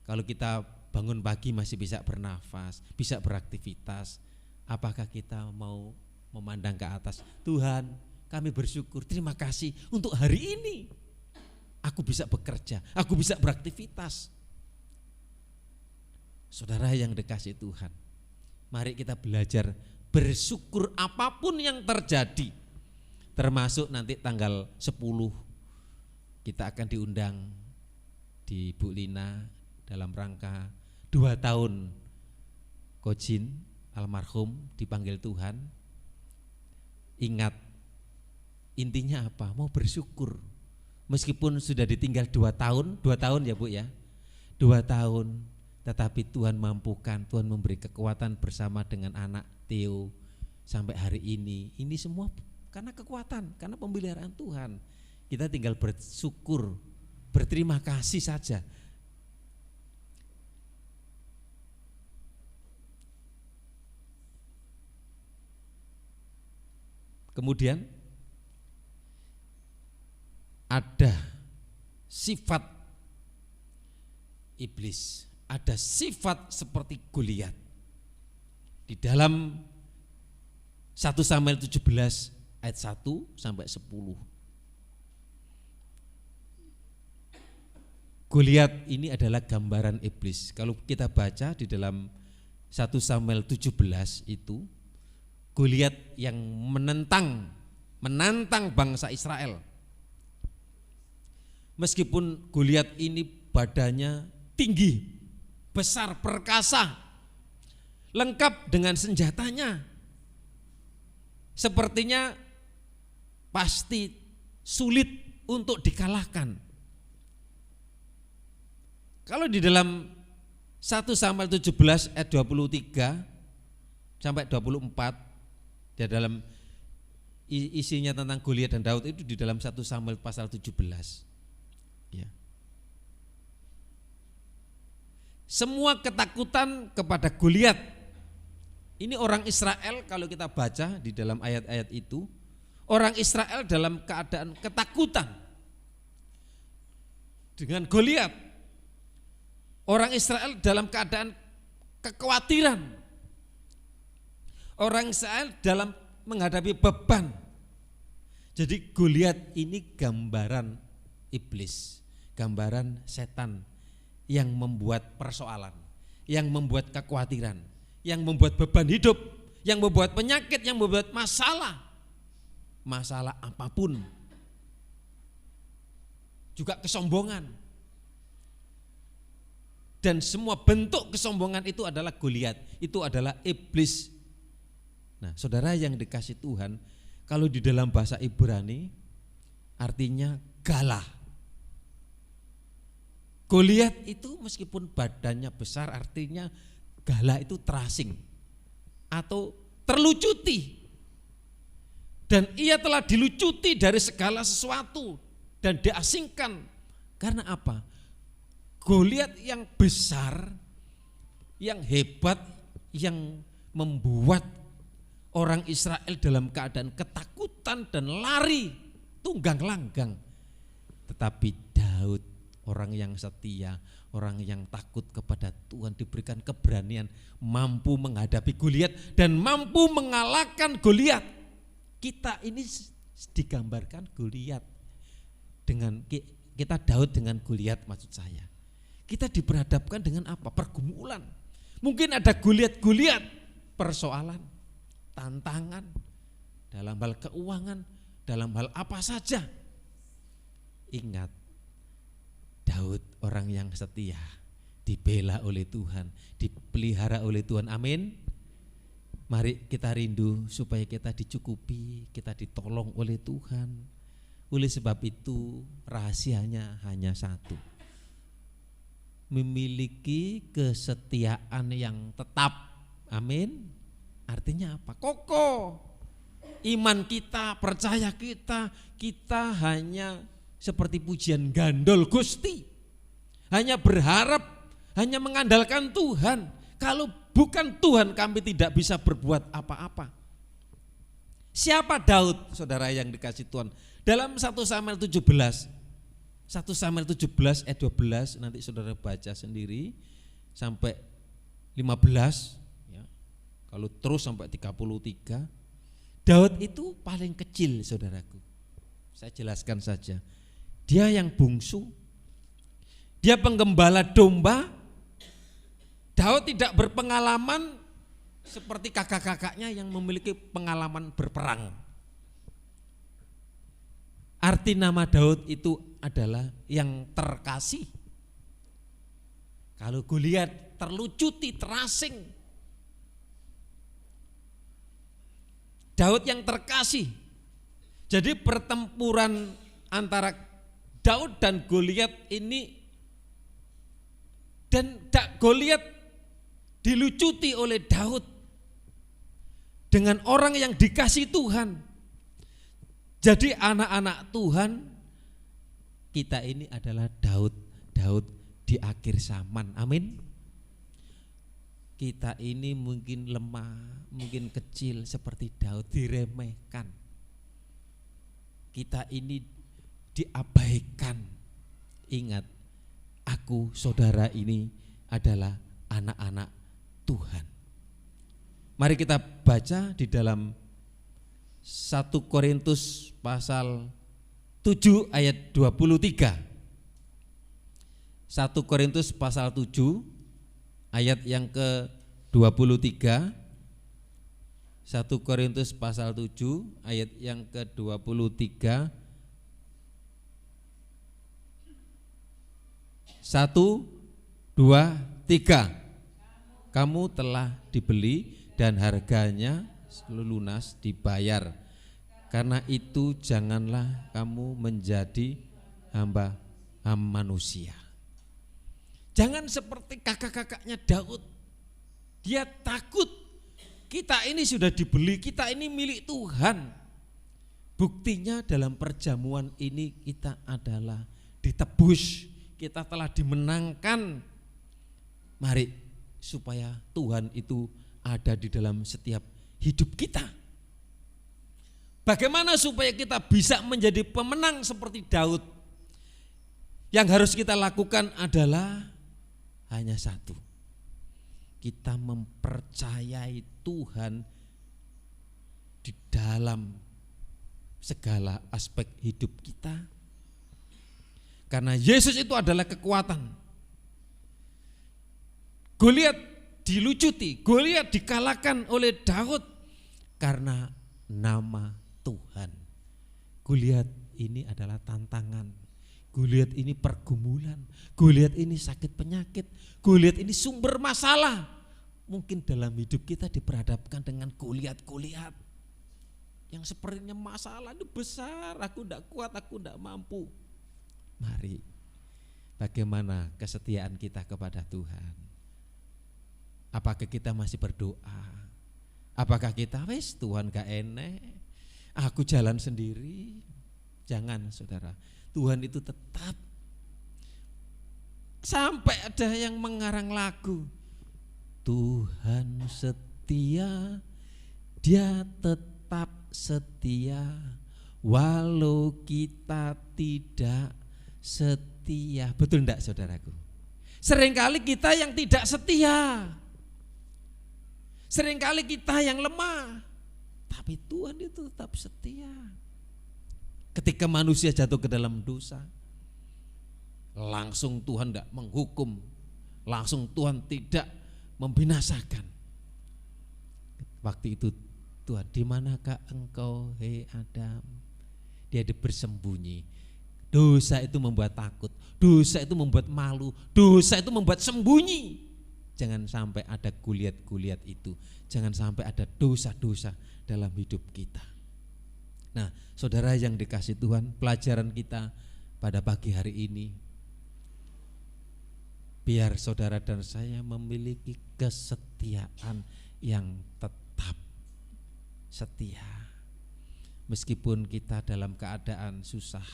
Kalau kita bangun pagi masih bisa bernafas, bisa beraktivitas, apakah kita mau memandang ke atas? Tuhan, kami bersyukur, terima kasih untuk hari ini. Aku bisa bekerja, aku bisa beraktivitas. Saudara yang dikasih Tuhan, mari kita belajar bersyukur apapun yang terjadi. Termasuk nanti tanggal 10 kita akan diundang di Bu Lina dalam rangka 2 tahun Kojin almarhum dipanggil Tuhan. Ingat, intinya apa? Mau bersyukur. Meskipun sudah ditinggal 2 tahun ya Bu ya, 2 tahun, tetapi Tuhan mampukan, Tuhan memberi kekuatan bersama dengan anak Theo sampai hari ini. Ini semua karena kekuatan, karena pemeliharaan Tuhan. Kita tinggal bersyukur, berterima kasih saja. Kemudian ada sifat iblis, ada sifat seperti Goliat. Di dalam 1 Samuel 17 ayat 1 sampai 10. Goliat ini adalah gambaran iblis. Kalau kita baca di dalam 1 Samuel 17 itu, Goliat yang menantang bangsa Israel. Meskipun Goliat ini badannya tinggi, besar, perkasa, lengkap dengan senjatanya, sepertinya pasti sulit untuk dikalahkan. Kalau di dalam 1 Samuel 17 ayat 23 sampai 24, di dalam isinya tentang Goliat dan Daud itu di dalam 1 Samuel pasal 17. Ya. Semua ketakutan kepada Goliat. Ini orang Israel, kalau kita baca di dalam ayat-ayat itu, orang Israel dalam keadaan ketakutan dengan Goliat. Orang Israel dalam keadaan kekhawatiran. Orang Israel dalam menghadapi beban. Jadi Goliat ini gambaran iblis, gambaran setan yang membuat persoalan, yang membuat kekhawatiran, yang membuat beban hidup, yang membuat penyakit, yang membuat masalah apapun. Juga kesombongan. Dan semua bentuk kesombongan itu adalah Goliat, itu adalah iblis. Nah, saudara yang dikasih Tuhan, kalau di dalam bahasa Ibrani artinya galah. Goliat itu meskipun badannya besar, artinya galah itu terasing atau terlucuti. Dan ia telah dilucuti dari segala sesuatu dan diasingkan. Karena apa? Goliat yang besar, yang hebat, yang membuat orang Israel dalam keadaan ketakutan dan lari tunggang langgang. Tetapi Daud, orang yang setia, orang yang takut kepada Tuhan, diberikan keberanian, mampu menghadapi Goliat dan mampu mengalahkan Goliat. Kita ini digambarkan Goliat dengan kita, Daud dengan Goliat maksud saya. Kita diperhadapkan dengan apa? Pergumulan. Mungkin ada Goliat persoalan, tantangan dalam hal keuangan, dalam hal apa saja. Ingat, Daud orang yang setia, dibela oleh Tuhan, dipelihara oleh Tuhan. Amin. Mari kita rindu supaya kita dicukupi, kita ditolong oleh Tuhan. Oleh sebab itu rahasianya hanya satu. Memiliki kesetiaan yang tetap. Amin. Artinya apa? Kokoh. Iman kita, percaya kita hanya seperti pujian gandol Gusti. Hanya berharap, hanya mengandalkan Tuhan. Kalau bukan Tuhan kami tidak bisa berbuat apa-apa. Siapa Daud, saudara yang dikasih Tuhan? Dalam 1 Samuel 17 ayat 12, nanti saudara baca sendiri sampai 15 ya. Kalau terus sampai 33. Daud itu paling kecil, saudaraku. Saya jelaskan saja. Dia yang bungsu. Dia penggembala domba. Daud tidak berpengalaman seperti kakak-kakaknya yang memiliki pengalaman berperang. Arti nama Daud itu adalah yang terkasih. Kalau Goliat terlucuti, terasing. Daud yang terkasih. Jadi pertempuran antara Daud dan Goliat ini, dan Goliat dilucuti oleh Daud dengan orang yang dikasih Tuhan. Jadi anak-anak Tuhan, kita ini adalah Daud di akhir zaman. Amin. Kita ini mungkin lemah, mungkin kecil seperti Daud, diremehkan. Kita ini diabaikan. Ingat, aku, saudara ini adalah anak-anak Tuhan. Mari kita baca di dalam 1 Korintus pasal 7 ayat 23. 1 Korintus pasal 7 ayat yang ke-23. 1 Korintus pasal 7 ayat yang ke-23. 1, 2, 3. Kamu telah dibeli dan harganya lunas dibayar. Karena itu janganlah kamu menjadi hamba manusia. Jangan seperti kakak-kakaknya Daud. Dia takut. Kita ini sudah dibeli, kita ini milik Tuhan. Buktinya dalam perjamuan ini kita adalah ditebus, kita telah dimenangkan. Mari supaya Tuhan itu ada di dalam setiap hidup kita. Bagaimana supaya kita bisa menjadi pemenang seperti Daud? Yang harus kita lakukan adalah hanya satu. Kita mempercayai Tuhan di dalam segala aspek hidup kita. Karena Yesus itu adalah kekuatan. Goliat dilucuti, Goliat dikalahkan oleh Daud karena nama Tuhan. Goliat ini adalah tantangan. Goliat ini pergumulan. Goliat ini sakit penyakit. Goliat ini sumber masalah. Mungkin dalam hidup kita diperhadapkan dengan Goliat-Goliat yang sepertinya masalah itu besar. Aku tidak kuat, aku tidak mampu. Mari, bagaimana kesetiaan kita kepada Tuhan? Apakah kita masih berdoa? Apakah kita wes Tuhan gak enek, aku jalan sendiri? Jangan, saudara. Tuhan itu tetap. Sampai ada yang mengarang lagu, Tuhan setia, Dia tetap setia, walau kita tidak setia. Betul enggak, saudaraku? Seringkali kita yang tidak setia, seringkali kita yang lemah, tapi Tuhan itu tetap setia. Ketika manusia jatuh ke dalam dosa, langsung Tuhan tidak menghukum, langsung Tuhan tidak membinasakan. Waktu itu Tuhan, di manakah engkau, hei Adam? Dia bersembunyi. Dosa itu membuat takut, dosa itu membuat malu, dosa itu membuat sembunyi. Jangan sampai ada Goliat-Goliat itu, jangan sampai ada dosa-dosa dalam hidup kita. Nah, saudara yang dikasih Tuhan, pelajaran kita pada pagi hari ini, biar saudara dan saya memiliki kesetiaan yang tetap setia. Meskipun kita dalam keadaan susah,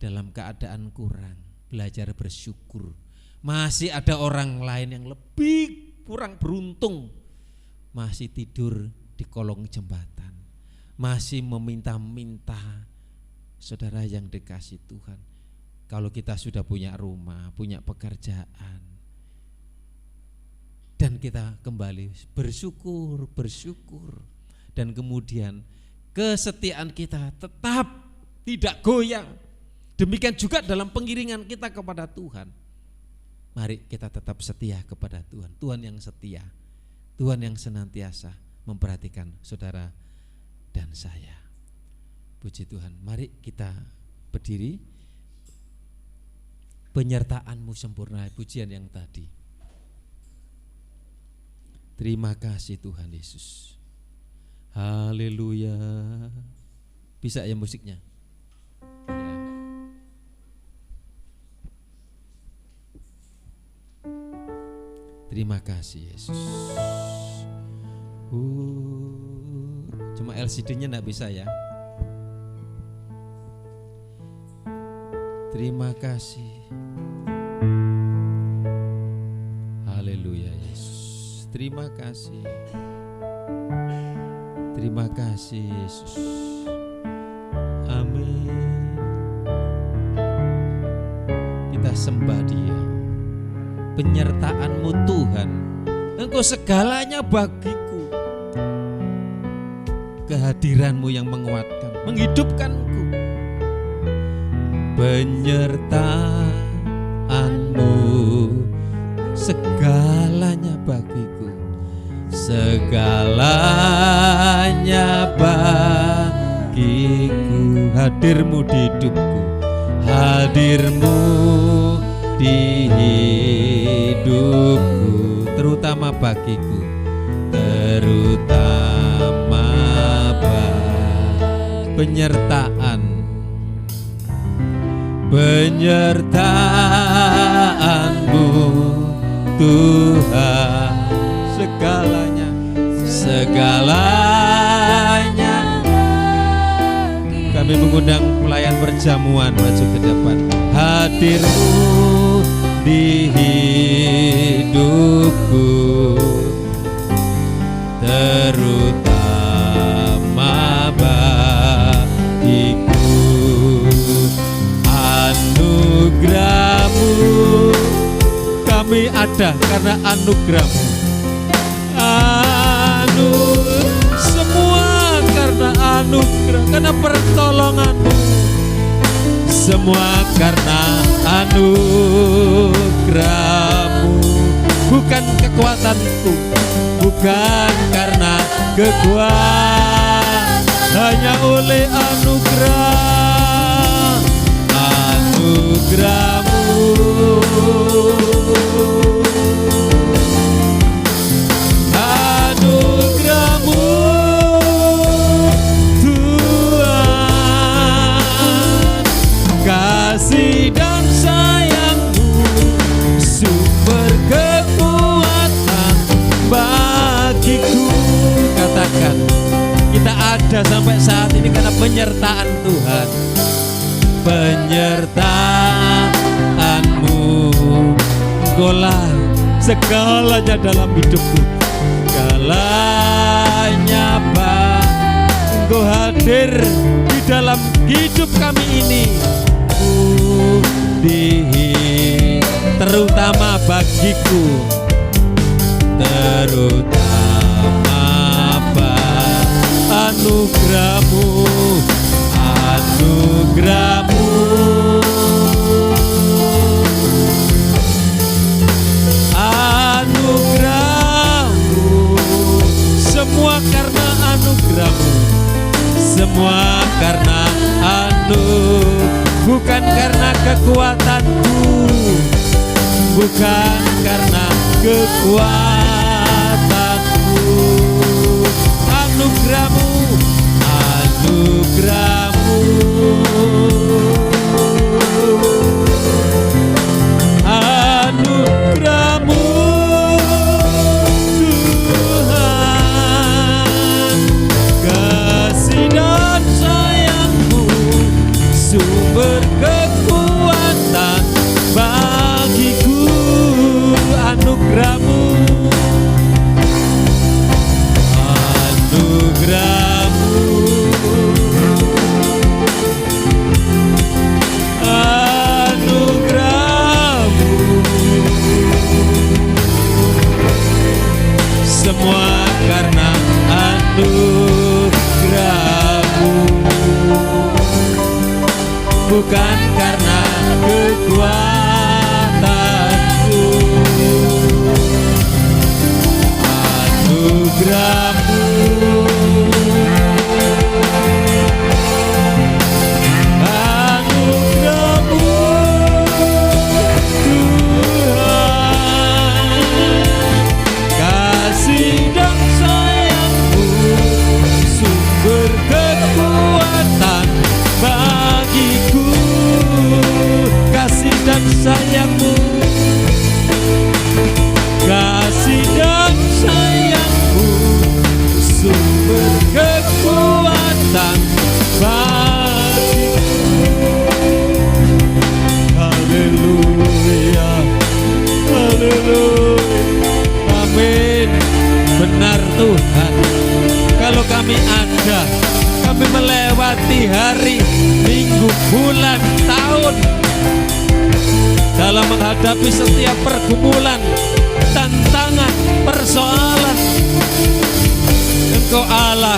dalam keadaan kurang, belajar bersyukur. Masih ada orang lain yang lebih kurang beruntung, masih tidur di kolong jembatan, masih meminta-minta. Saudara yang dikasih Tuhan, kalau kita sudah punya rumah, punya pekerjaan, dan kita kembali bersyukur, dan kemudian kesetiaan kita tetap tidak goyah. Demikian juga dalam pengiringan kita kepada Tuhan. Mari kita tetap setia kepada Tuhan. Tuhan yang setia, Tuhan yang senantiasa memperhatikan saudara dan saya. Puji Tuhan. Mari kita berdiri. Penyertaan-Mu sempurna, pujian yang tadi. Terima kasih Tuhan Yesus. Haleluya. Bisa ya musiknya? Ya. Terima kasih Yesus. Cuma LCD-nya enggak bisa ya. Terima kasih. Haleluya Yesus. Terima kasih. Terima kasih Yesus. Amin. sembah Dia. Penyertaan-Mu Tuhan, Engkau segalanya bagiku. Kehadiran-Mu yang menguatkan, menghidupkanku. Penyertaan-Mu segalanya bagiku, segalanya bagiku. Hadir-Mu di hidupku, hadir-Mu di hidupku, terutama bagiku, terutama penyertaan-Mu Tuhan, segalanya. Kami mengundang pelayan perjamuan maju ke depan. Hadir-Mu di hidupku, terutama bagiku. Anugerah-Mu, kami ada karena anugerah-Mu. Semua karena anugerah, karena pertolongan-Mu. Semua karena anugerah-Mu, bukan kekuatanku, bukan karena kekuatan, hanya oleh anugerah-Mu. Anugerah-Mu Tuhan, kasih dan sayang-Mu, sumber kekuatan bagiku. Katakan, kita ada sampai saat ini karena penyertaan Tuhan. Penyertaan-Mu, Engkaulah segalanya dalam hidupku, segalanya Engkau hadir di dalam hidup kami ini. Terutama bagiku, terutama anugerah-Mu, anugerah-Mu, anugerah-Mu, semua karena anugerah-Mu, semua karena bukan karena kekuatanku, bukan karena kekuatanku. Anugerah-Mu, anugerah-Mu, anugerah-Mu Tuhan, kasih dan sayang-Mu, sumber kekuatan bagiku. Anugerah-Mu, anugerah-Mu, anugerah-Mu, semua karena anugerah-Mu, bukan karena kekuatanku. Anugerah-Mu, anugerah-Mu Tuhan, kasih dan sayang-Mu, sumber kekuatan bagiku. Kasih dan sayang-Mu, kasih dan sayang-Mu, sumber kekuatan bagiku. Haleluya, haleluya, amin. Benar Tuhan, kalau kami ada, kami melewati hari, minggu, bulan, tahun, dalam menghadapi setiap pergumulan, tantangan, persoalan. Engkau Allah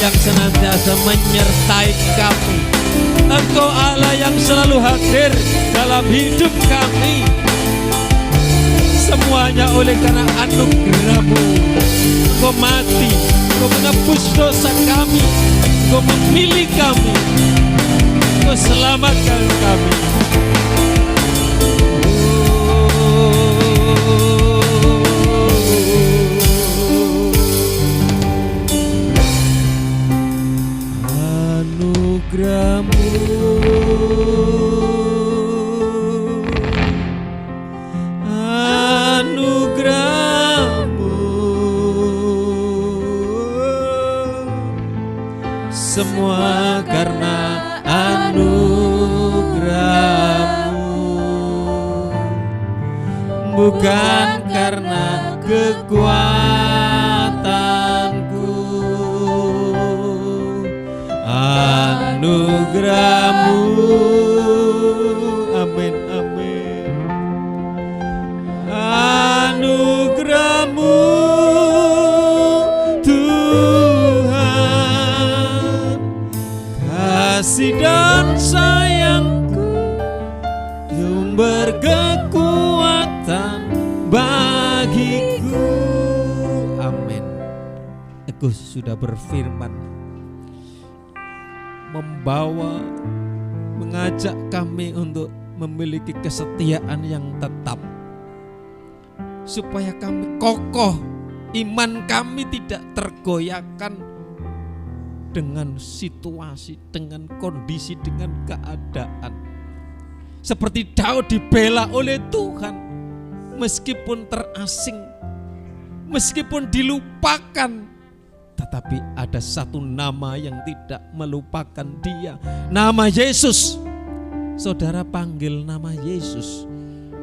yang senantiasa menyertai kami. Engkau Allah yang selalu hadir dalam hidup kami. Semuanya oleh karena anugerah-Mu. Engkau mati, Engkau menebus dosa kami, Engkau memilih kami, Engkau selamatkan kami. Anugerah-Mu, anugerah-Mu, semua karena anugerah-Mu, bukan karena kekuatanku. Anugerah-Mu, amin, amin. Anugerah-Mu Tuhan, kasih dan sayang-Ku sumber kekuatan bagiku. Amin. Aku sudah berfirman, membawa, mengajak kami untuk memiliki kesetiaan yang tetap, supaya kami kokoh, iman kami tidak tergoyahkan dengan situasi, dengan kondisi, dengan keadaan. Seperti Daud dibela oleh Tuhan, meskipun terasing, meskipun dilupakan, tetapi ada satu nama yang tidak melupakan dia, nama Yesus. Saudara panggil nama Yesus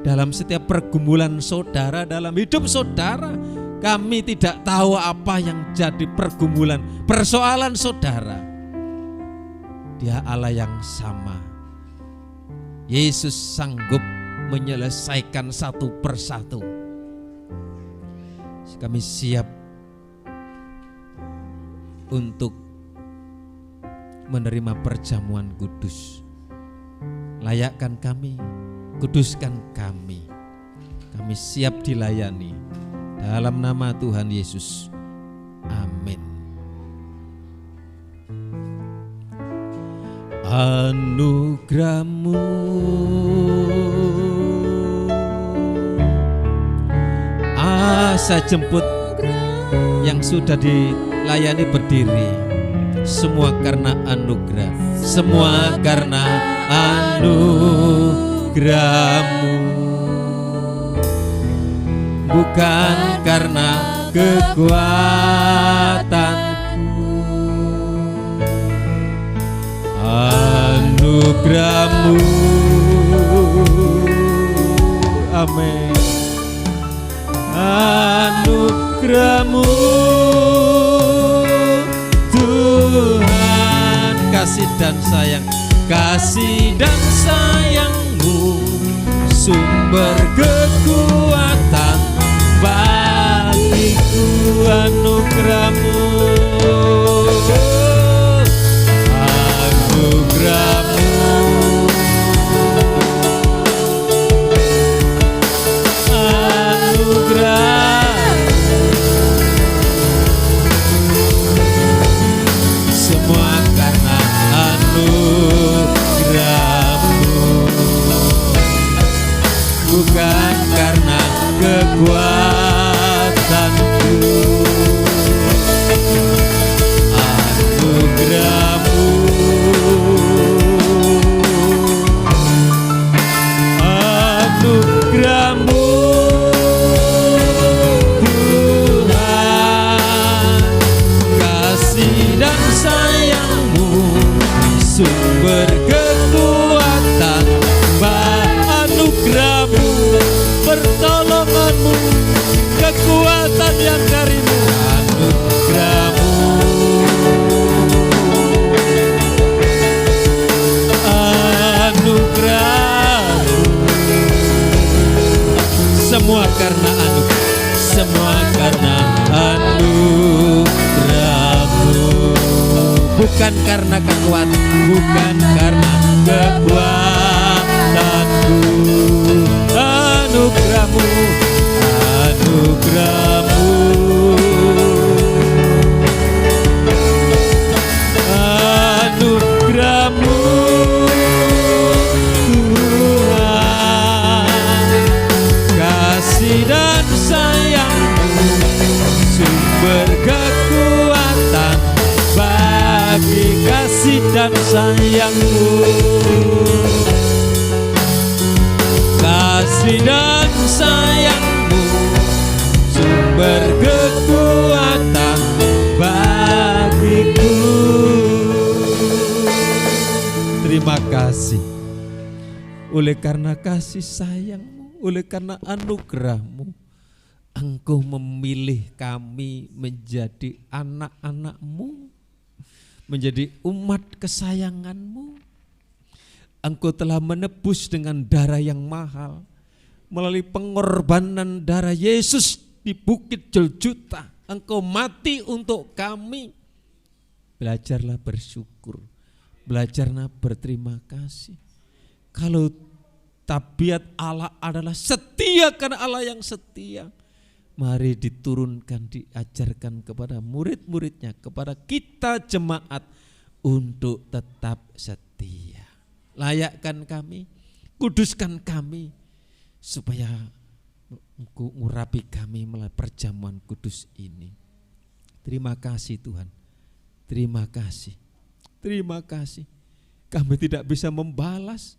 dalam setiap pergumulan saudara, dalam hidup saudara. Kami tidak tahu apa yang jadi pergumulan, persoalan saudara. Dia Allah yang sama. Yesus sanggup menyelesaikan satu persatu. Kami siap untuk menerima perjamuan kudus. Layakkan kami, kuduskan kami. Kami siap dilayani dalam nama Tuhan Yesus. Amin. Anugerah-Mu, saya jemput yang sudah dilayani berdiri. Semua karena anugerah, semua karena anugerah-Mu, bukan karena kekuatanku. Anugerah-Mu, amin. Anugerah-Mu Tuhan, kasih dan sayang, kasih dan sayang-Mu sumber kekuatan bagiku. Anugerah-Mu, anugerah-Mu, semua karena anugerah-Mu, bukan karena kekuatanku. Anugerah-Mu, anugerah-Mu dan sayang-Mu sumber kekuatan. Anugerah-Mu, pertolongan-Mu, kekuatan yang dari-Mu. Anugerah-Mu, anugerah-Mu, Semua karena anugerah, semua karena anugerah-Mu. Bukan karena kekuatan, bukan karena kekuatanku. Anugerah-Mu, anugerah-Mu, anugerah-Mu Tuhan. Kasih dan sayang-Mu sumber kekuatan bagi kasih dan sayang-Mu. Kasih dan sayang-Mu sumber kekuatan bagiku. Terima kasih oleh karena kasih sayang-Mu, oleh karena anugerah-Mu, Engkau memilih kami menjadi anak-anak-Mu, menjadi umat kesayangan-Mu. Engkau telah menebus dengan darah yang mahal melalui pengorbanan darah Yesus di Bukit Golgota. Engkau mati untuk kami. Belajarlah bersyukur, belajarlah berterima kasih. Kalau tabiat Allah adalah setia karena Allah yang setia, mari diturunkan, diajarkan kepada murid-muridnya, kepada kita jemaat untuk tetap setia. Layakkan kami, kuduskan kami, supaya Engkau ngurapi kami melalui perjamuan kudus ini. Terima kasih Tuhan, terima kasih, terima kasih. Kami tidak bisa membalas.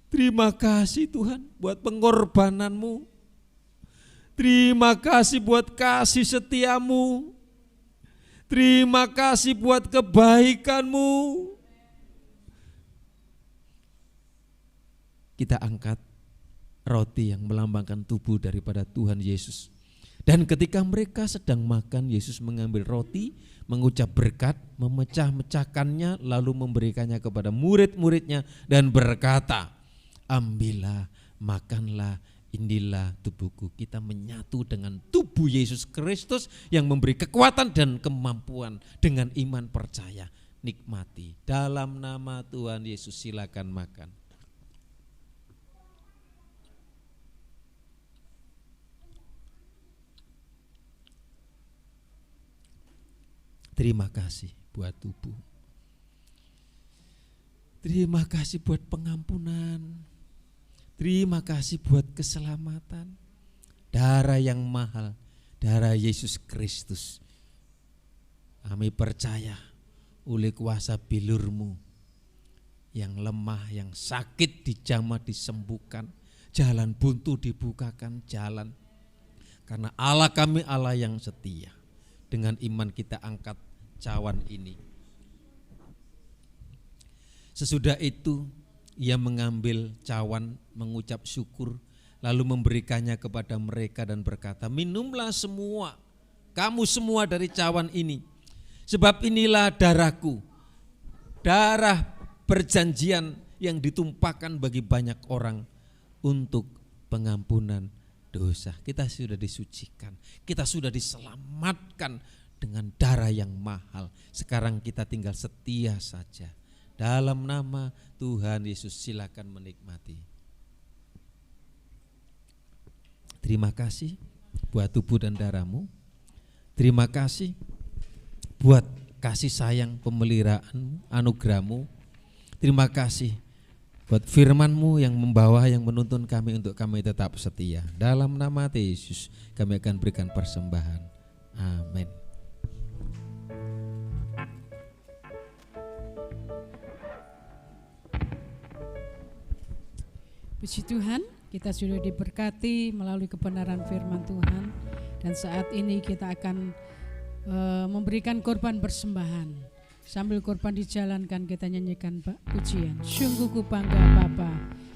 Terima kasih Tuhan buat pengorbanan-Mu. Terima kasih buat kasih setia-Mu. Terima kasih buat kebaikan-Mu. Kita angkat roti yang melambangkan tubuh daripada Tuhan Yesus. Dan ketika mereka sedang makan, Yesus mengambil roti, mengucap berkat, memecah-mecahkannya, lalu memberikannya kepada murid-muridnya dan berkata, ambillah, makanlah, inilah tubuhku. Kita menyatu dengan tubuh Yesus Kristus yang memberi kekuatan dan kemampuan. Dengan iman percaya, nikmati. Dalam nama Tuhan Yesus silakan makan. Terima kasih buat tubuh. Terima kasih buat pengampunan. Terima kasih buat keselamatan. Darah yang mahal, darah Yesus Kristus. Kami percaya oleh kuasa bilur-Mu yang lemah, yang sakit dijamah, disembuhkan. Jalan buntu dibukakan jalan. Karena Allah kami Allah yang setia. Dengan iman kita angkat cawan ini. Sesudah itu ia mengambil cawan, mengucap syukur, lalu memberikannya kepada mereka dan berkata, minumlah semua, kamu semua dari cawan ini, sebab inilah darahku, darah perjanjian yang ditumpahkan bagi banyak orang untuk pengampunan dosa. Kita sudah disucikan, kita sudah diselamatkan dengan darah yang mahal. Sekarang kita tinggal setia saja. Dalam nama Tuhan Yesus silakan menikmati. Terima kasih buat tubuh dan darah-Mu. Terima kasih buat kasih sayang, pemeliharaan, anugerah-Mu. Terima kasih buat firman-Mu yang membawa, yang menuntun kami untuk kami tetap setia. Dalam nama Yesus kami akan berikan persembahan. Amin. Puji Tuhan, kita sudah diberkati melalui kebenaran firman Tuhan. Dan saat ini kita akan memberikan korban persembahan. Sambil korban dijalankan, kita nyanyikan pujian. Sungguh ku bangga Bapa,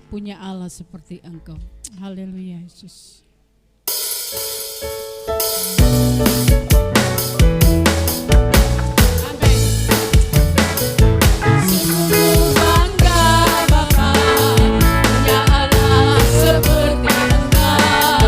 punya Allah seperti Engkau. Haleluya Yesus. Bangga Bapa, punya Allah seperti Engkau.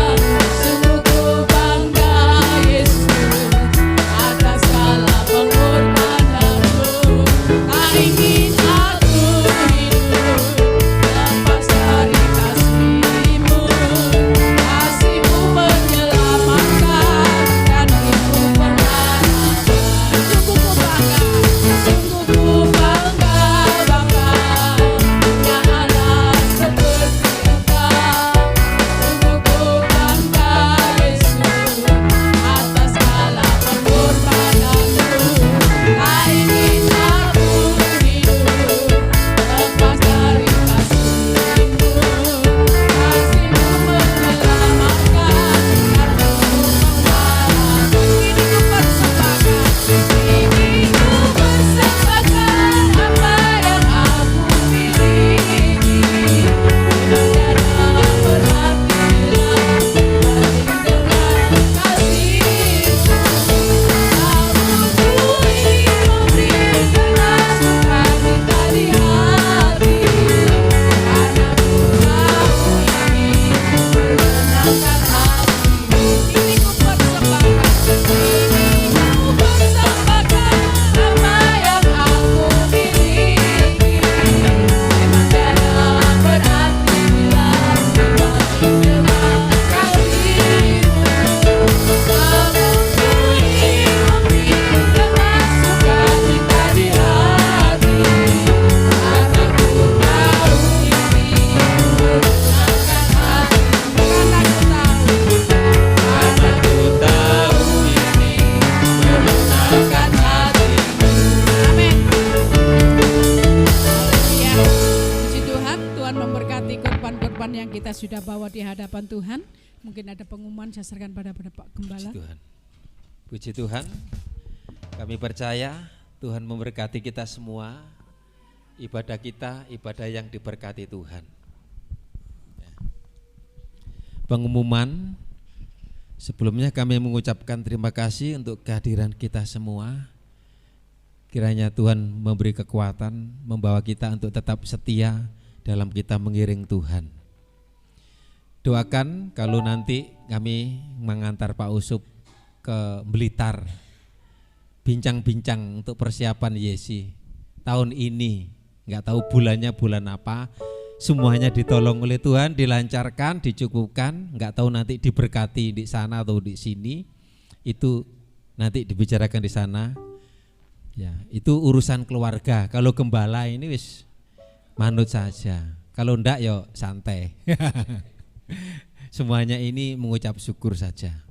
kita sudah bawa di hadapan Tuhan. Mungkin ada pengumuman saya serahkan pada Pak Gembala. Puji Tuhan. Puji Tuhan. Kami percaya Tuhan memberkati kita semua. Ibadah kita, ibadah yang diberkati Tuhan. Pengumuman, sebelumnya kami mengucapkan terima kasih untuk kehadiran kita semua. Kiranya Tuhan memberi kekuatan, membawa kita untuk tetap setia dalam kita mengiring Tuhan. Doakan kalau nanti kami mengantar Pak Usup ke Blitar, bincang-bincang untuk persiapan Yesi tahun ini, nggak tahu bulannya bulan apa, semuanya ditolong oleh Tuhan, dilancarkan, dicukupkan, nggak tahu nanti diberkati di sana atau di sini, itu nanti dibicarakan di sana. Ya, itu urusan keluarga. Kalau gembala ini wis manut saja. Kalau ndak yo santai. Semuanya ini mengucap syukur saja.